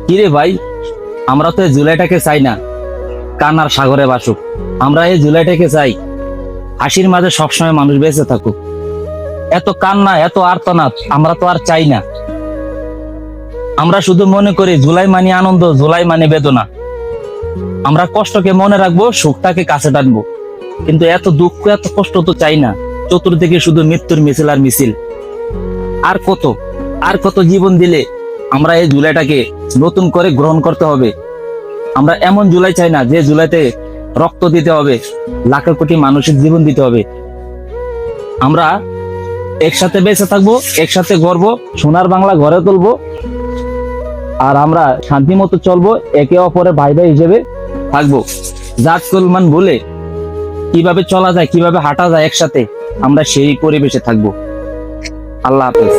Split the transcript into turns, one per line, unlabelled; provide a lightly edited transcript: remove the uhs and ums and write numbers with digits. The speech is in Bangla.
কিরে ভাই, আমরা তো এই জুলাইটাকে চাই না কান্নার সাগরে বাসুক। আমরা এই জুলাইটাকে চাই হাসির মাঝে সবসময় মানুষ বেঁচে থাকুক। এত কান্না, এত আর্তনাদ আমরা তো আর চাই না। আমরা শুধু মনে করি জুলাই মানে আনন্দ, জুলাই মানে বেদনা। আমরা কষ্টকে মনে রাখবো, সুখটাকে কাছে টানবো। কিন্তু এত দুঃখ, এত কষ্ট তো চাই না। চতুর্দিকে শুধু মৃত্যুর মিছিল আর মিছিল। আর কত আর কত জীবন দিলে আমরা এই জুলাইটাকে নতুন করে গ্রহণ করতে হবে। আমরা এমন জুলাই চাই না যে জুলাইতে রক্ত দিতে হবে, লাখো কোটি মানুষের জীবন দিতে হবে। আমরা একসাথে বেঁচে থাকবো, একসাথে গড়বো, সোনার বাংলা গড়ে তুলবো। আর আমরা শান্তি মতো চলবো, একে অপরের ভাই ভাই হিসেবে থাকবো। জাত কুলমান বলে কিভাবে চলা যায়, কিভাবে হাঁটা যায় একসাথে, আমরা সেই পরিবেশে থাকবো। আল্লাহ হাফেজ।